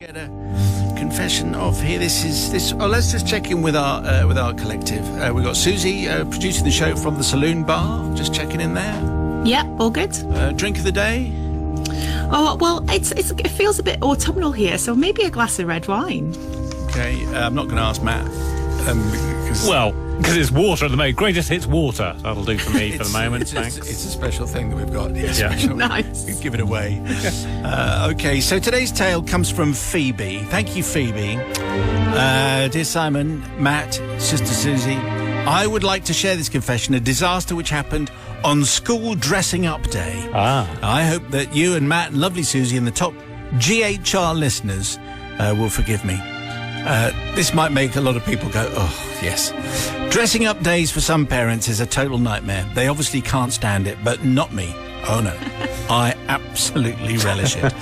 Get a confession off here. Let's just check in with our collective. We've got Susie producing the show from the Saloon Bar. Just checking in there. Yeah, all good. Drink of the day. Oh well, it feels a bit autumnal here, so maybe a glass of red wine. Okay, I'm not going to ask Matt. Because it's water at the moment. Greatest hits water. That'll do for me for the moment. Thanks. It's a special thing that we've got. Yes, yeah. Nice. Give it away. Okay, so today's tale comes from Phoebe. Thank you, Phoebe. Dear Simon, Matt, Sister Susie, I would like to share this confession, a disaster which happened on school dressing up day. I hope that you and Matt and lovely Susie and the top GHR listeners will forgive me. This might make a lot of people go, oh, yes. Dressing up days for some parents is a total nightmare. They obviously can't stand it, but not me. Oh, no. I absolutely relish it.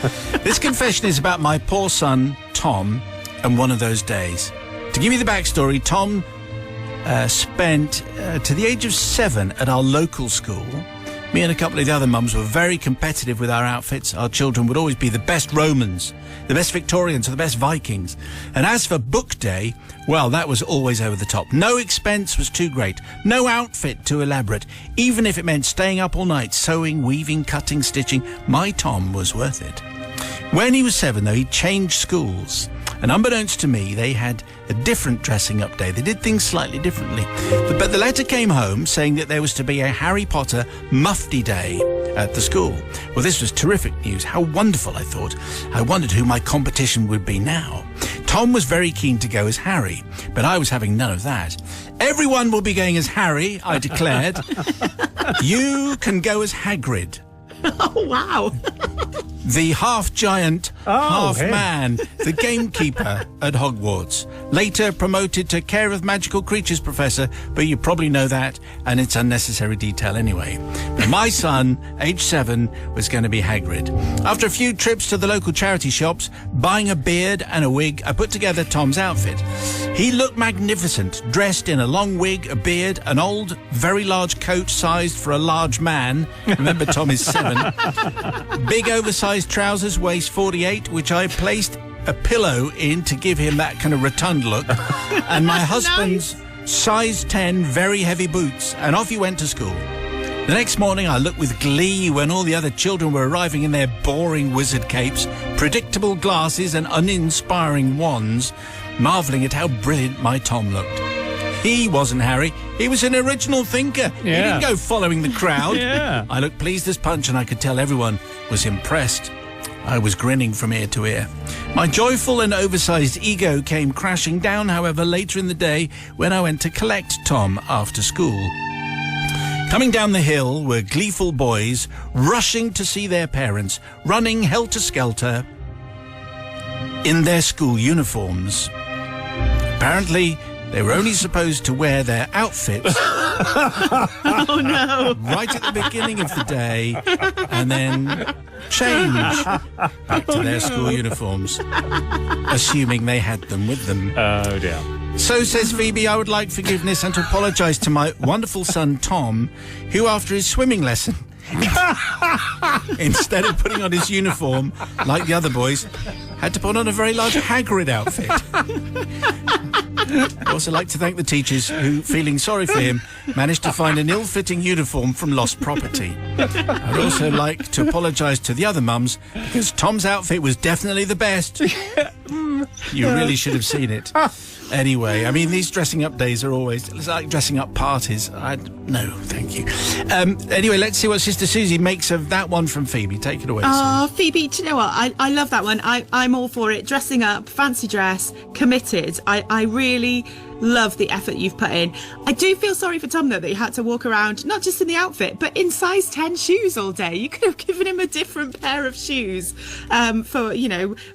This confession is about my poor son, Tom, and one of those days. To give you the backstory, Tom spent to the age of 7 at our local school. Me and a couple of the other mums were very competitive with our outfits. Our children would always be the best Romans, the best Victorians, or the best Vikings. And as for book day, well, that was always over the top. No expense was too great. No outfit too elaborate. Even if it meant staying up all night, sewing, weaving, cutting, stitching, my Tom was worth it. When he was 7, though, he changed schools. And unbeknownst to me, they had a different dressing up day. They did things slightly differently. But the letter came home saying that there was to be a Harry Potter mufti day at the school. Well, this was terrific news. How wonderful, I thought. I wondered who my competition would be now. Tom was very keen to go as Harry, but I was having none of that. Everyone will be going as Harry, I declared. You can go as Hagrid. Oh, wow. The half-giant, half-man, the gamekeeper at Hogwarts. Later promoted to Care of Magical Creatures Professor, but you probably know that, and it's unnecessary detail anyway. But my son, age 7, was going to be Hagrid. After a few trips to the local charity shops, buying a beard and a wig, I put together Tom's outfit. He looked magnificent, dressed in a long wig, a beard, an old, very large coat sized for a large man. Remember, Tom is 7. Big oversized trousers, waist 48, which I placed a pillow in to give him that kind of rotund look. And my husband's size 10 very heavy boots. And off he went to school. The next morning I looked with glee when all the other children were arriving in their boring wizard capes, predictable glasses and uninspiring wands, marvelling at how brilliant my Tom looked. He wasn't Harry. He was an original thinker. Yeah. He didn't go following the crowd. Yeah. I looked pleased as punch, and I could tell everyone was impressed. I was grinning from ear to ear. My joyful and oversized ego came crashing down, however, later in the day when I went to collect Tom after school. Coming down the hill were gleeful boys rushing to see their parents, running helter-skelter in their school uniforms. Apparently, they were only supposed to wear their outfits Oh, no. right at the beginning of the day and then change back to their school uniforms, assuming they had them with them. Oh, dear. So, says Phoebe, I would like forgiveness and to apologise to my wonderful son, Tom, who, after his swimming lesson, instead of putting on his uniform like the other boys, had to put on a very large Hagrid outfit. I'd also like to thank the teachers who, feeling sorry for him, managed to find an ill-fitting uniform from lost property. I'd also like to apologise to the other mums because Tom's outfit was definitely the best. You really should have seen it. Anyway, I mean, these dressing up days are always it's like dressing up parties. No, thank you. Anyway, let's see what Sister Susie makes of that one from Phoebe. Take it away. Oh, Phoebe, do you know what? I love that one. I'm all for it. Dressing up, fancy dress, committed. I really love the effort you've put in. I do feel sorry for Tom, though, that he had to walk around, not just in the outfit, but in size 10 shoes all day. You could have given him a different pair of shoes for,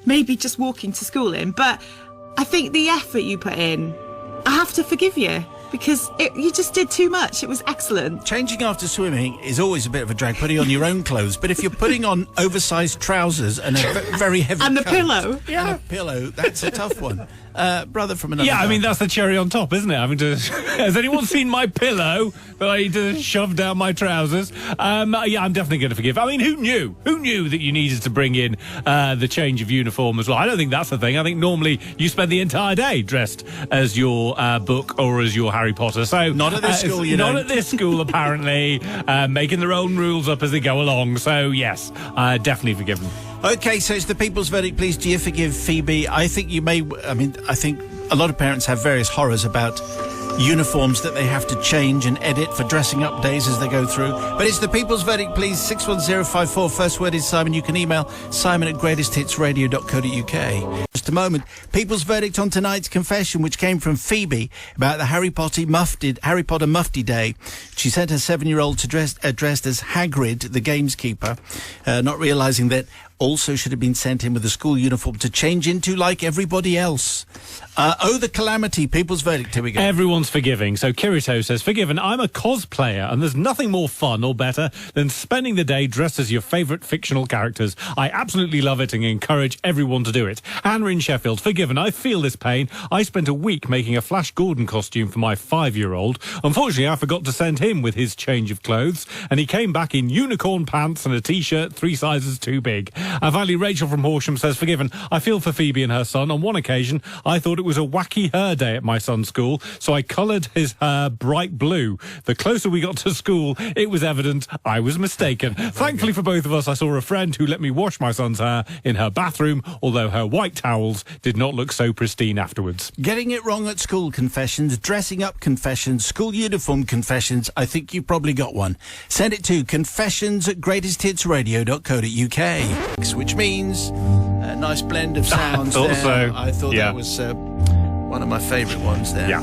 maybe just walking to school in. But I think the effort you put in, I have to forgive you. because you just did too much. It was excellent. Changing after swimming is always a bit of a drag, putting on your own clothes. But if you're putting on oversized trousers and a very heavy And the coat, pillow. and a pillow, that's a tough one. Brother from another. Yeah, I mean, mother. that's the cherry on top, isn't it? Having to. Has anyone seen my pillow that I need to shove down my trousers? Yeah, I'm definitely going to forgive. I mean, who knew? Who knew that you needed to bring in the change of uniform as well? I don't think that's the thing. I think normally you spend the entire day dressed as your book or as your Harry Potter. So Not at this school, you Not don't. at this school, apparently. Making their own rules up as they go along. So, yes, definitely forgiven. Okay, so it's the people's verdict. Please, do you forgive Phoebe? I think you may. I mean, I think a lot of parents have various horrors about uniforms that they have to change and edit for dressing up days as they go through. But it's the people's verdict, please. 61054. First word is Simon. You can email simon@greatesthitsradio.co.uk. Just a moment. People's verdict on tonight's confession, which came from Phoebe about the Harry Potter Mufti Day. She sent her 7-year-old to dressed as Hagrid, the gameskeeper, not realising that also should have been sent in with a school uniform to change into like everybody else. The calamity. People's verdict. Here we go. Everyone's forgiving. So Kirito says, forgiven, I'm a cosplayer and there's nothing more fun or better than spending the day dressed as your favourite fictional characters. I absolutely love it and encourage everyone to do it. Hannah in Sheffield, forgiven, I feel this pain. I spent a week making a Flash Gordon costume for my 5-year-old. Unfortunately, I forgot to send him with his change of clothes and he came back in unicorn pants and a t-shirt 3 sizes too big. Finally, Rachel from Horsham says, forgiven, I feel for Phoebe and her son. On one occasion, I thought it was a wacky hair day at my son's school, so I coloured his hair bright blue. The closer we got to school, it was evident I was mistaken. Thankfully for both of us, I saw a friend who let me wash my son's hair in her bathroom, although her white towels did not look so pristine afterwards. Getting it wrong at school confessions, dressing up confessions, school uniform confessions. I think you've probably got one. Send it to confessions@greatesthitsradio.co.uk. Which means a nice blend of sounds I thought there. so. I thought Yeah. that was one of my favourite ones there. Yeah.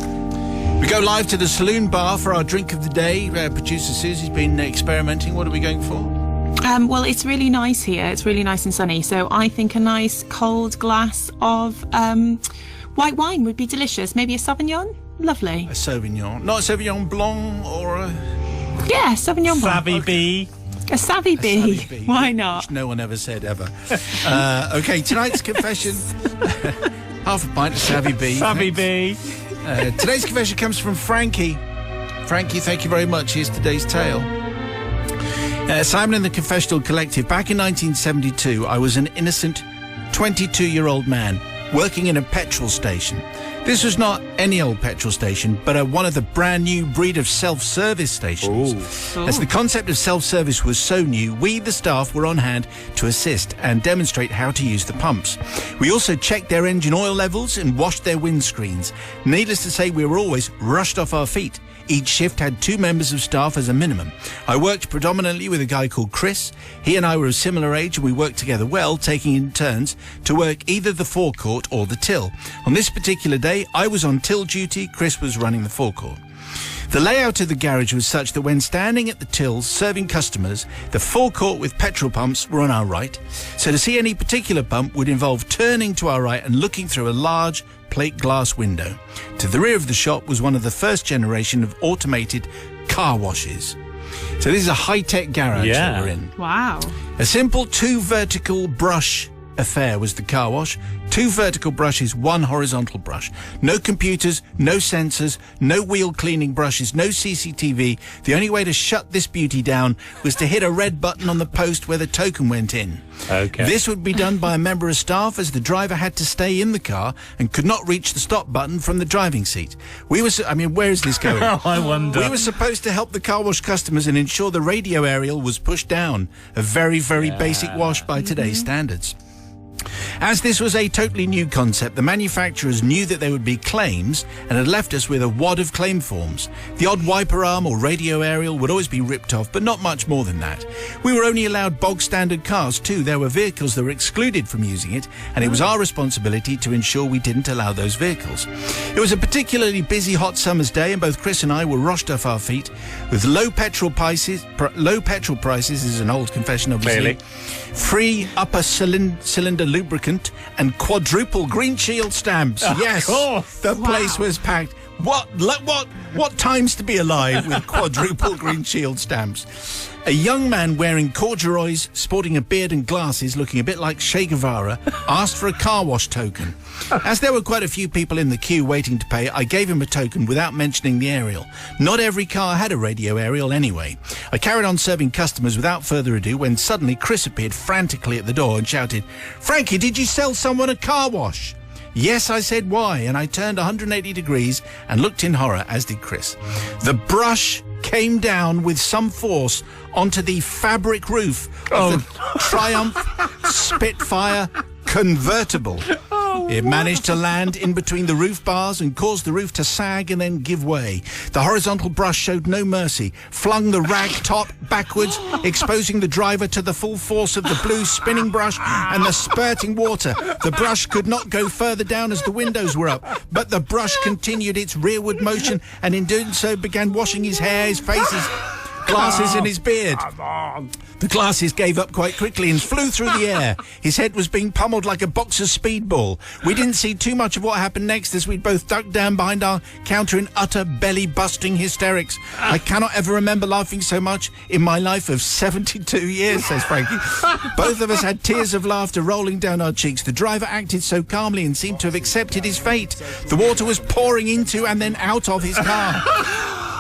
We go live to the saloon bar for our drink of the day. Producer Susie's been experimenting. What are we going for? Well, it's really nice here. It's really nice and sunny. So I think a nice cold glass of white wine would be delicious. Maybe a Sauvignon? Lovely. A Sauvignon. Not a Sauvignon Blanc or a... Yeah, Sauvignon Blanc. Savvy bee. A savvy bee. Savvy bee. Why not? Which no one ever said, ever. Okay, tonight's confession. Half a pint of Savvy Bee. Savvy bee. Today's confession comes from Frankie. Frankie, thank you very much. Here's today's tale. Simon and the Confessional Collective. Back in 1972, I was an innocent 22-year-old man working in a petrol station. This was not any old petrol station, but one of the brand new breed of self-service stations. Ooh. As the concept of self-service was so new, we, the staff, were on hand to assist and demonstrate how to use the pumps. We also checked their engine oil levels and washed their windscreens. Needless to say, we were always rushed off our feet. Each shift had 2 members of staff as a minimum. I worked predominantly with a guy called Chris. He and I were of similar age and we worked together well, taking in turns to work either the forecourt or the till. On this particular day, I was on till duty, Chris was running the forecourt. The layout of the garage was such that when standing at the tills serving customers, the forecourt with petrol pumps were on our right. So to see any particular pump would involve turning to our right and looking through a large plate glass window. To the rear of the shop was one of the first generation of automated car washes. So this is a high-tech garage that we're in. Wow. A simple 2 vertical brush affair was the car wash. 2 vertical brushes, 1 horizontal brush. No computers, no sensors, no wheel cleaning brushes, no CCTV. The only way to shut this beauty down was to hit a red button on the post where the token went in. Okay. This would be done by a member of staff as the driver had to stay in the car and could not reach the stop button from the driving seat. Where is this going? I wonder. We were supposed to help the car wash customers and ensure the radio aerial was pushed down. A very, very basic wash by today's standards. As this was a totally new concept, the manufacturers knew that there would be claims and had left us with a wad of claim forms. The odd wiper arm or radio aerial would always be ripped off, but not much more than that. We were only allowed bog standard cars too. There were vehicles that were excluded from using it, and it was our responsibility to ensure we didn't allow those vehicles. It was a particularly busy hot summer's day, and both Chris and I were rushed off our feet with low petrol prices. Low petrol prices is an old confession, obviously. Clearly. Free upper cylinder lubricant and quadruple green shield stamps. Of Yes, course. the place was packed. What times to be alive with quadruple Green Shield stamps? A young man wearing corduroys, sporting a beard and glasses, looking a bit like Che Guevara, asked for a car wash token. As there were quite a few people in the queue waiting to pay, I gave him a token without mentioning the aerial. Not every car had a radio aerial anyway. I carried on serving customers without further ado when suddenly Chris appeared frantically at the door and shouted, "Frankie, did you sell someone a car wash?" "Yes," I said, "why?" And I turned 180 degrees and looked in horror, as did Chris. The brush came down with some force onto the fabric roof of the Triumph Spitfire convertible. It managed to land in between the roof bars and caused the roof to sag and then give way. The horizontal brush showed no mercy, flung the rag top backwards, exposing the driver to the full force of the blue spinning brush and the spurting water. The brush could not go further down as the windows were up, but the brush continued its rearward motion and in doing so began washing his hair, his face, his glasses and his beard. The glasses gave up quite quickly and flew through the air. His head was being pummeled like a boxer's speedball. We didn't see too much of what happened next as we'd both ducked down behind our counter in utter belly-busting hysterics. I cannot ever remember laughing so much in my life of 72 years, says Frankie. Both of us had tears of laughter rolling down our cheeks. The driver acted so calmly and seemed to have accepted his fate. The water was pouring into and then out of his car.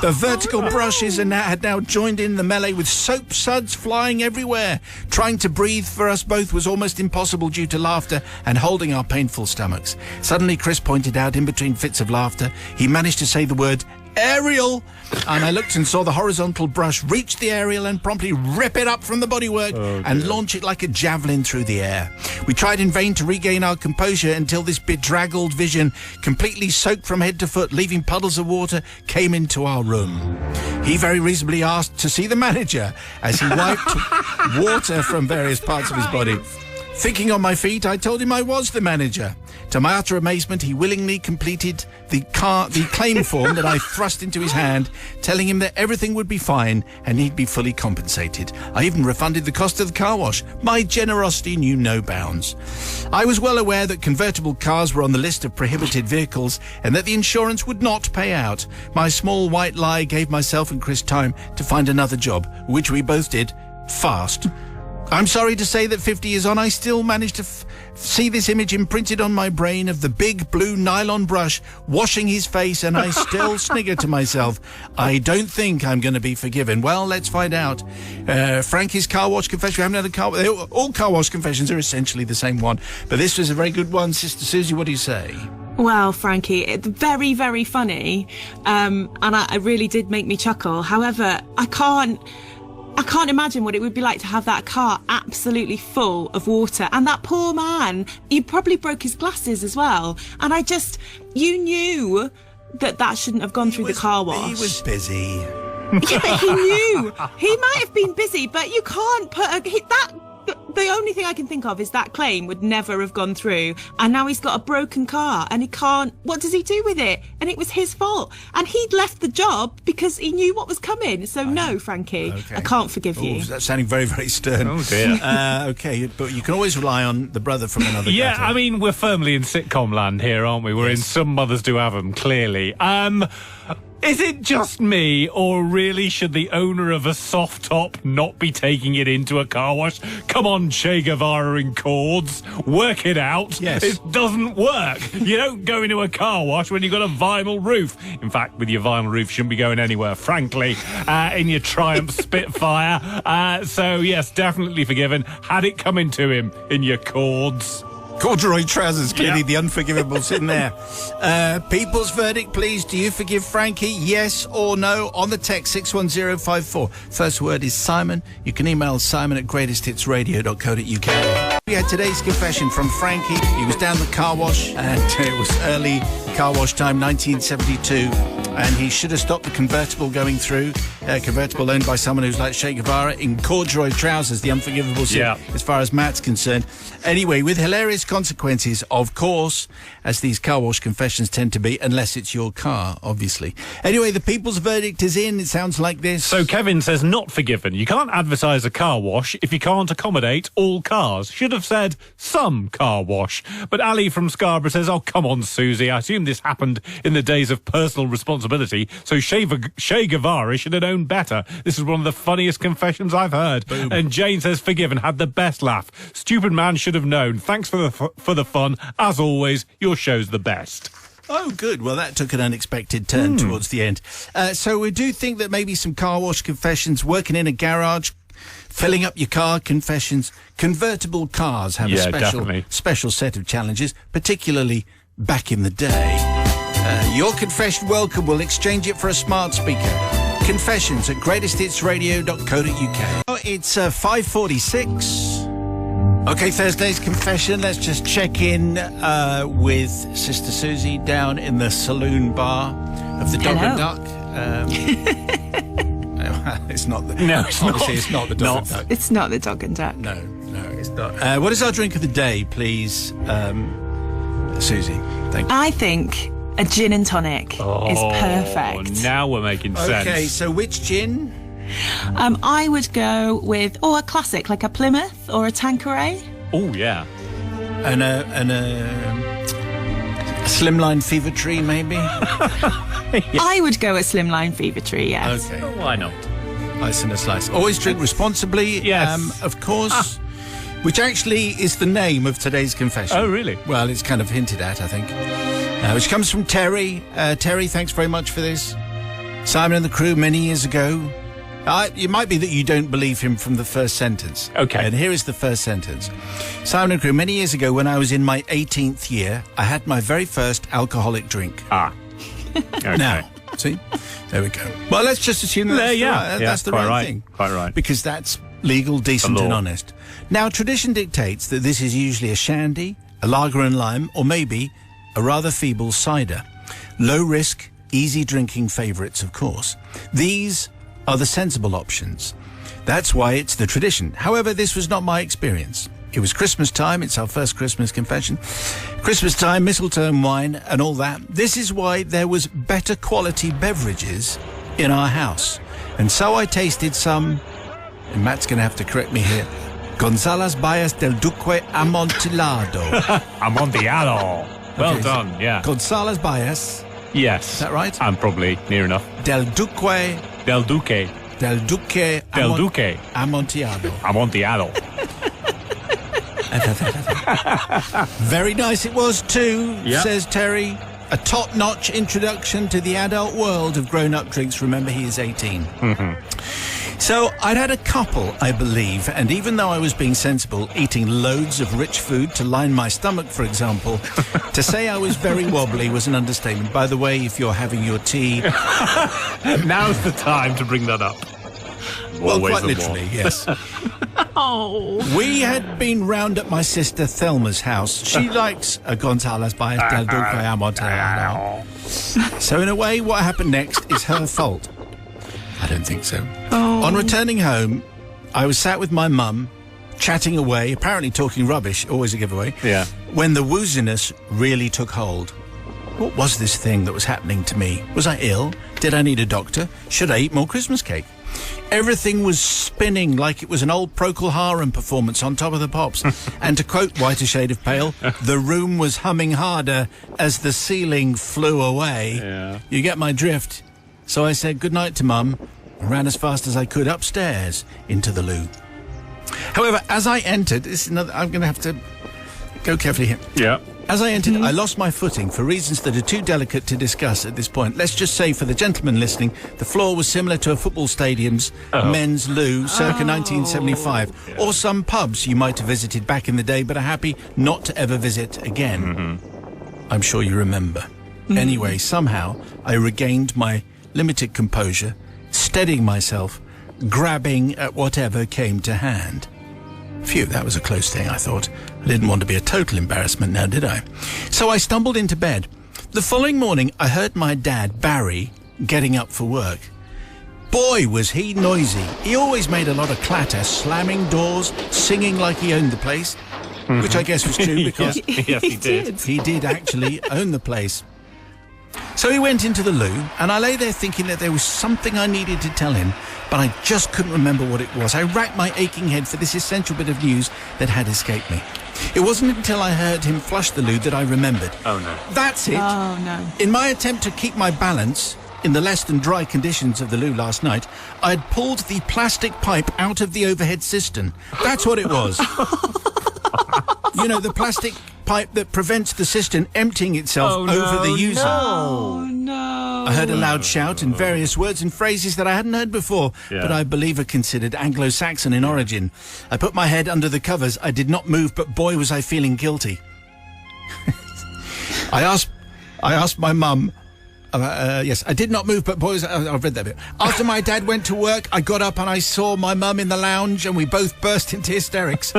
The vertical brushes had now joined in the melee with soap suds flying everywhere. Trying to breathe for us both was almost impossible due to laughter and holding our painful stomachs. Suddenly, Chris pointed out, in between fits of laughter, he managed to say the word aerial, and I looked and saw the horizontal brush reach the aerial and promptly rip it up from the bodywork and launch it like a javelin through the air. We tried in vain to regain our composure until this bedraggled vision, completely soaked from head to foot, leaving puddles of water, came into our room. He very reasonably asked to see the manager as he wiped water from various parts of his body. Thinking on my feet, I told him I was the manager. To my utter amazement, he willingly completed the claim form that I thrust into his hand, telling him that everything would be fine and he'd be fully compensated. I even refunded the cost of the car wash. My generosity knew no bounds. I was well aware that convertible cars were on the list of prohibited vehicles and that the insurance would not pay out. My small white lie gave myself and Chris time to find another job, which we both did fast. I'm sorry to say that 50 years on, I still managed to see this image imprinted on my brain of the big blue nylon brush washing his face, and I still snigger to myself. I don't think I'm going to be forgiven. Well, let's find out. Frankie's car wash confession. We haven't had a car. All car wash confessions are essentially the same one, but this was a very good one. Sister Susie, what do you say? Well, Frankie, it's very, very funny, and it really did make me chuckle. However, I can't imagine what it would be like to have that car absolutely full of water. And that poor man, he probably broke his glasses as well. And you knew that shouldn't have gone through the car wash. He was busy. Yeah, he knew. He might have been busy, but you can't put the only thing I can think of is that claim would never have gone through, and now he's got a broken car and he can't. What does he do with it? And it was his fault, and he'd left the job because he knew what was coming. So no, Frankie, okay. I can't forgive you. That's sounding very, very stern. Oh dear. Okay, but you can always rely on the brother from another. Yeah, gutter. I mean, we're firmly in sitcom land here, aren't we? We're in Some Mothers Do Have 'Em, clearly. Is it just me, or really should the owner of a soft top not be taking it into a car wash? Come on, Che Guevara in cords. Work it out. Yes. It doesn't work. You don't go into a car wash when you've got a vinyl roof. In fact, with your vinyl roof, you shouldn't be going anywhere, frankly, in your Triumph Spitfire. So, yes, definitely forgiven. Had it coming to him in your cords. Corduroy trousers, clearly the unforgivable sin there. People's verdict, please. Do you forgive Frankie? Yes or no? On the text 61054. First word is Simon. You can email simon@greatesthitsradio.co.uk. We had today's confession from Frankie. He was down the car wash, and it was early car wash time, 1972. And he should have stopped the convertible going through. convertible owned by someone who's like Che Guevara in corduroy trousers, the unforgivable sin, as far as Matt's concerned. Anyway, with hilarious consequences, of course, as these car wash confessions tend to be, unless it's your car, obviously. Anyway, the people's verdict is in. It sounds like this. So Kevin says not forgiven. You can't advertise a car wash if you can't accommodate all cars. Should have said some car wash. But Ali from Scarborough says, oh, come on, Susie. I assume this happened in the days of personal responsibility, so Che Guevara should have known better. This is one of the funniest confessions I've heard. Boom. And Jane says, forgiven, had the best laugh. Stupid man should have known. Thanks for the fun. As always, your show's the best. Oh, good. Well, that took an unexpected turn towards the end. So we do think that maybe some car wash confessions, working in a garage, filling up your car confessions. Convertible cars have a special set of challenges, particularly back in the day. Your confession welcome. We'll exchange it for a smart speaker. Confessions at greatesthitsradio.co.uk. Oh, it's 5:46. Okay, Thursday's confession. Let's just check in with Sister Susie down in the saloon bar of the Dog and Duck. It's not the... No, it's obviously not. It's not the Dog and Duck. It's not the Dog and Duck. No, it's not. What is our drink of the day, please, Susie? Thank you. I think a gin and tonic is perfect. Now we're making sense. Okay, so which gin? I would go with a classic like a Plymouth or a Tanqueray. Oh, yeah. And a Slimline Fever Tree, maybe? I would go a Slimline Fever Tree, yes. Okay. Oh, why not? Ice and a slice. Always drink responsibly. Yes. Of course. Which actually is the name of today's confession. Oh, really? Well, it's kind of hinted at, I think. Which comes from Terry. Terry, thanks very much for this. Simon and the Crew, many years ago. It might be that you don't believe him from the first sentence. Okay. And here is the first sentence. Simon and Crew, many years ago when I was in my 18th year, I had my very first alcoholic drink. Okay. Now, see? There we go. Well, let's just assume that's that's the right thing. Quite right. Because that's legal, decent and honest. Now, tradition dictates that this is usually a shandy, a lager and lime, or maybe a rather feeble cider. Low risk, easy drinking favourites, of course. These are the sensible options. That's why it's the tradition. However, this was not my experience. It was Christmas time. It's our first Christmas confession. Christmas time, mistletoe and wine and all that. This is why there was better quality beverages in our house. And so I tasted some, and Matt's going to have to correct me here, González Bayas del Duque Amontillado. Amontillado. Well done, yeah. González Bayas. Yes. Is that right? I'm probably near enough. Del Duque Amontillado. Amontillado. Very nice it was too, Yep. says Terry. A top-notch introduction to the adult world of grown-up drinks. Remember, he is 18. So I'd had a couple, I believe, and even though I was being sensible, eating loads of rich food to line my stomach, for example, to say I was very wobbly was an understatement. By the way, if you're having your tea... Now's the time to bring that up. Well, Always quite the literally, yes. Oh. We had been round at my sister Thelma's house. She likes a González Bayas del Duque Amontillado. So in a way, what happened next is her fault. I don't think so. Oh. On returning home, I was sat with my mum, chatting away, apparently talking rubbish, always a giveaway, Yeah. when the wooziness really took hold. What was this thing that was happening to me? Was I ill? Did I need a doctor? Should I eat more Christmas cake? Everything was spinning like it was an old Procol Harum performance on Top of the Pops. And to quote Whiter Shade of Pale, the room was humming harder as the ceiling flew away. Yeah. You get my drift. So I said goodnight to Mum and ran as fast as I could upstairs into the loo. However, as I entered, I'm going to have to go carefully here. Yeah. As I entered, I lost my footing for reasons that are too delicate to discuss at this point. Let's just say, for the gentlemen listening, the floor was similar to a football stadium's men's loo circa 1975, or some pubs you might have visited back in the day but are happy not to ever visit again. I'm sure you remember. Anyway, somehow I regained my limited composure, steadying myself, grabbing at whatever came to hand. Phew, that was a close thing, I thought. I didn't want to be a total embarrassment now, did I? So I stumbled into bed. The following morning, I heard my dad, Barry, getting up for work. boy, was he noisy. He always made a lot of clatter, slamming doors, singing like he owned the place, which I guess was true because Yes, he did. he did actually own the place. So he went into the loo, and I lay there thinking that there was something I needed to tell him, but I just couldn't remember what it was. I racked my aching head for this essential bit of news that had escaped me. It wasn't until I heard him flush the loo that I remembered. Oh, no. That's it. Oh, no. In my attempt to keep my balance in the less than dry conditions of the loo last night, I had pulled the plastic pipe out of the overhead cistern. That's what it was. You know, the plastic pipe that prevents the cistern emptying itself over the user. Oh, no. I heard a loud shout and various words and phrases that I hadn't heard before, but I believe are considered Anglo-Saxon in origin. I put my head under the covers. I did not move, but boy, was I feeling guilty. I asked my mum. Yes, I did not move, but boys, I've read that bit. After my dad went to work, I got up and I saw my mum in the lounge and we both burst into hysterics.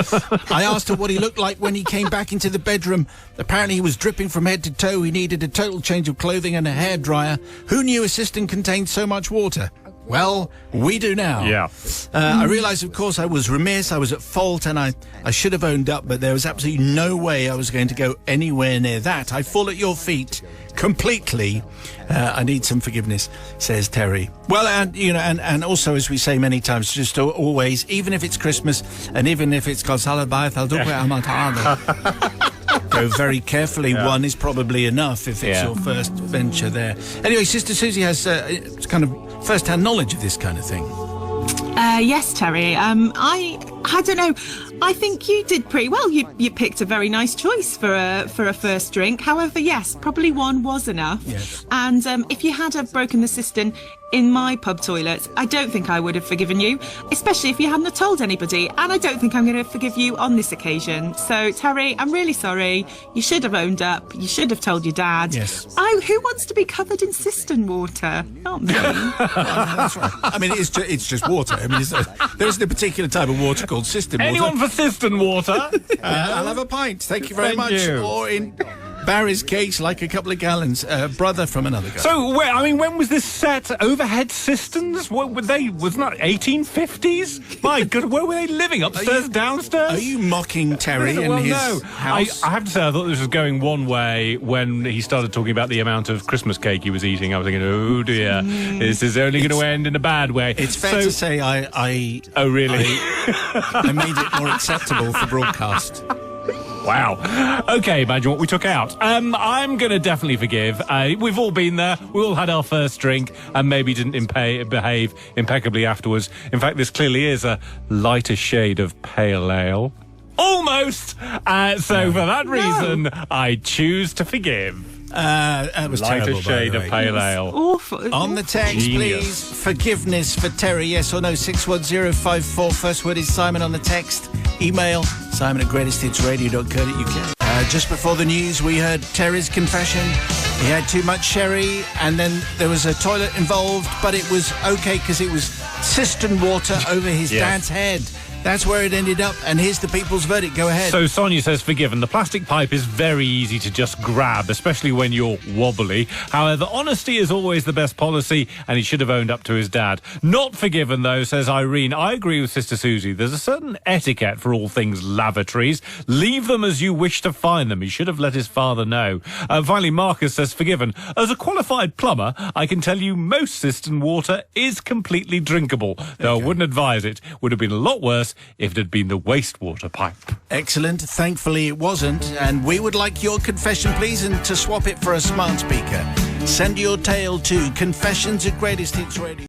I asked her what he looked like when he came back into the bedroom. Apparently he was dripping from head to toe. He needed a total change of clothing and a hairdryer. Who knew a cistern contained so much water? Well, we do now. Yeah. I realised, of course, I was remiss, I was at fault, and I should have owned up, but there was absolutely no way I was going to go anywhere near that. I fall at your feet completely. I need some forgiveness, says Terry. Well, and also, as we say many times, just always, even if it's Christmas, and even if it's go very carefully. One is probably enough if it's your first venture there. Anyway, Sister Susie has kind of first-hand knowledge of this kind of thing. Yes, Terry. I don't know. I think you did pretty well. You picked a very nice choice for a first drink. However, yes, probably one was enough. Yes. And if you had have broken the cistern in my pub toilets, I don't think I would have forgiven you, especially if you hadn't have told anybody. And I don't think I'm going to forgive you on this occasion. So, Terry, I'm really sorry. You should have owned up. You should have told your dad. Yes. Who wants to be covered in cistern water? Not me. That's right. I mean, it's just water. I mean, there isn't a particular type of water called cistern water. Anyone for cistern water? I'll have a pint. Thank you very Thank much. you. Or in Barry's case, like a couple of gallons. Brother from another guy. So, when was this set? Overhead cisterns? What were they? Wasn't that 1850s? My God, where were they living? Upstairs, downstairs? Are you mocking Terry and Well, his no. house? I have to say, I thought this was going one way when he started talking about the amount of Christmas cake he was eating. I was thinking, oh dear, this is only going to end in a bad way. It's fair to say I Oh, really? I made it more acceptable for broadcast. Wow. Okay, imagine what we took out. I'm going to definitely forgive. We've all been there. We all had our first drink and maybe didn't behave impeccably afterwards. In fact, this clearly is a lighter shade of pale ale. Almost! So for that reason, I choose to forgive. That was Lighter terrible, by shade the of way. pale ale. Awful. On the text, Genius. please. Forgiveness for Terry, yes or no, 61054. First word is Simon on the text. Email simon@greatesthitsradio.co.uk. Just before the news, we heard Terry's confession. He had too much sherry, and then there was a toilet involved, but it was okay because it was cistern water over his dad's head. That's where it ended up, and here's the people's verdict. Go ahead. So Sonia says, forgiven. The plastic pipe is very easy to just grab, especially when you're wobbly. However, honesty is always the best policy, and he should have owned up to his dad. Not forgiven, though, says Irene. I agree with Sister Susie. There's a certain etiquette for all things lavatories. Leave them as you wish to find them. He should have let his father know. Finally, Marcus says, forgiven. As a qualified plumber, I can tell you most cistern water is completely drinkable, though I wouldn't advise it. Would have been a lot worse if it had been the wastewater pipe. Excellent. Thankfully it wasn't. And we would like your confession, please, and to swap it for a smart speaker. Send your tale to confessions@greatesthitsradio.